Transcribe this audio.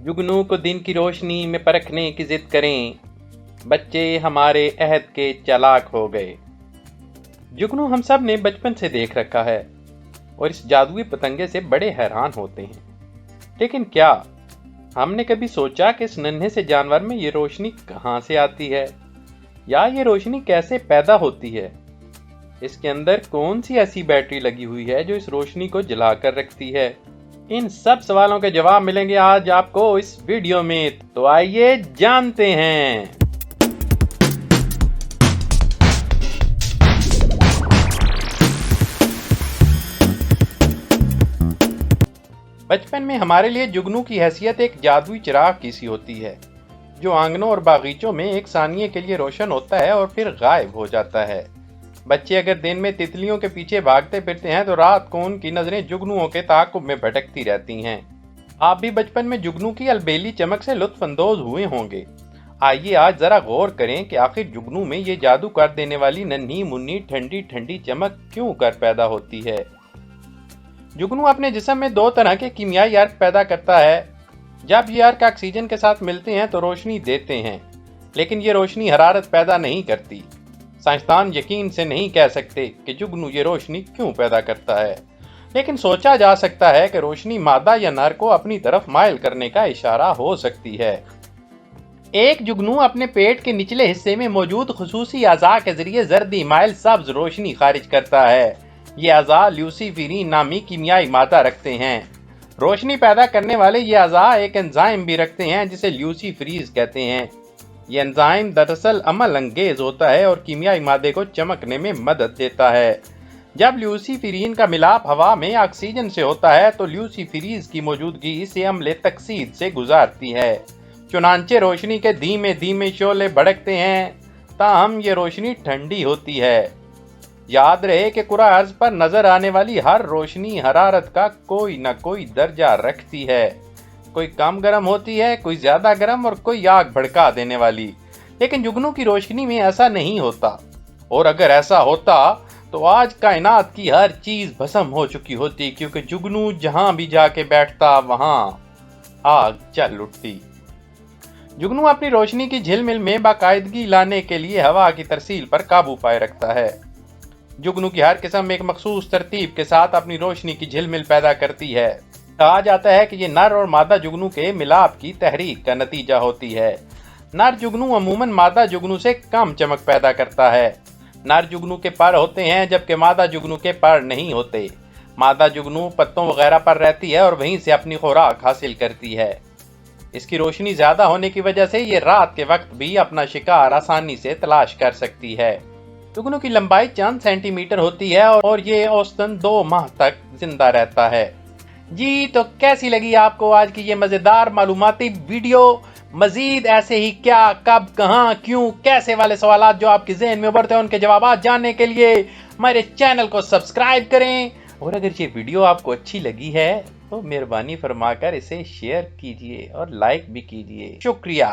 जुगनू को दिन की रोशनी में परखने की जिद करें, बच्चे हमारे अहद के चालाक हो गए। जुगनू हम सब ने बचपन से देख रखा है और इस जादुई पतंगे से बड़े हैरान होते हैं। लेकिन क्या हमने कभी सोचा कि इस नन्हे से जानवर में ये रोशनी कहाँ से आती है, या ये रोशनी कैसे पैदा होती है? इसके अंदर कौन सी ऐसी बैटरी लगी हुई है जो इस रोशनी को जलाकर रखती है? इन सब सवालों के जवाब मिलेंगे आज आपको इस वीडियो में, तो आइए जानते हैं। बचपन में हमारे लिए जुगनू की हैसियत एक जादुई चिराग की सी होती है, जो आंगनों और बागीचों में एक सानिये के लिए रोशन होता है और फिर गायब हो जाता है। बच्चे अगर दिन में तितलियों के पीछे भागते फिरते हैं तो रात को उनकी नजरें जुगनुओं के ताक़ुब में भटकती रहती हैं। आप भी बचपन में जुगनू की अलबेली चमक से लुत्फअंदोज हुए होंगे। आइए आज जरा गौर करें कि आखिर जुगनू में ये जादू कर देने वाली नन्ही मुन्नी ठंडी ठंडी चमक क्यों कर पैदा होती है। जुगनू अपने जिस्म में दो तरह के कीमियाई अर्क पैदा करता है। जब ये अर्क ऑक्सीजन के साथ मिलते हैं तो रोशनी देते हैं, लेकिन ये रोशनी हरारत पैदा नहीं करती। साइंसदान यकीन से नहीं कह सकते कि जुगनू ये रोशनी क्यों पैदा करता है, लेकिन सोचा जा सकता है कि रोशनी मादा या नर को अपनी तरफ माइल करने का इशारा हो सकती है। एक जुगनू अपने पेट के निचले हिस्से में मौजूद खुसूसी अज़ा के जरिए जर्दी माइल सब्ज रोशनी खारिज करता है। ये अज़ा ल्यूसीफेरीन नामी कीमियाई मादा रखते हैं। रोशनी पैदा करने वाले ये अज़ा एक एंजाइम भी रखते हैं जिसे ल्यूसीफेरीज कहते हैं। ये एंजाइम दरअसल अमल अंगेज होता है और कीमियाई मादे को चमकने में मदद देता है। जब ल्यूसीफेरीन का मिलाप हवा में ऑक्सीजन से होता है तो ल्यूसीफेरीज की मौजूदगी इसे अम्ल तकसीद से गुजारती है। चुनांचे रोशनी के धीमे धीमे शोले भड़कते हैं, ताहम ये रोशनी ठंडी होती है। याद रहे कि कुरा अर्ज पर नजर आने वाली हर रोशनी हरारत का कोई न कोई दर्जा रखती है। कोई कम गर्म होती है, कोई ज्यादा गर्म और कोई आग भड़का देने वाली। लेकिन जुगनू की रोशनी में ऐसा नहीं होता, और अगर ऐसा होता तो आज कायनात की हर चीज भस्म हो चुकी होती, क्योंकि जुगनू जहां भी जाके बैठता वहां आग चल उठती। जुगनू अपनी रोशनी की झिलमिल में बाकायदगी लाने के लिए हवा की तरसील पर काबू पाए रखता है। जुगनू की हर किस्म एक मखसूस तरतीब के साथ अपनी रोशनी की झिलमिल पैदा करती है। कहा जाता है कि ये नर और मादा जुगनू के मिलाप की तहरीक का नतीजा होती है। नर जुगनू अमूमन मादा जुगनू से कम चमक पैदा करता है। नर जुगनू के पर होते हैं जबकि मादा जुगनू के पर नहीं होते। मादा जुगनू पत्तों वगैरह पर रहती है और वहीं से अपनी खुराक हासिल करती है। इसकी रोशनी ज्यादा होने की वजह से ये रात के वक्त भी अपना शिकार आसानी से तलाश कर सकती है। जुगनू की लंबाई चंद सेंटीमीटर होती है और ये औसतन 2 माह तक जिंदा रहता है। जी, तो कैसी लगी आपको आज की ये मजेदार मालूमाती वीडियो? मजीद ऐसे ही क्या, कब, कहां, क्यों, कैसे वाले सवाल जो आपके जहन में उभरते हैं उनके जवाब जानने के लिए हमारे चैनल को सब्सक्राइब करें। और अगर ये वीडियो आपको अच्छी लगी है तो मेहरबानी फरमाकर इसे शेयर कीजिए और लाइक भी कीजिए। शुक्रिया।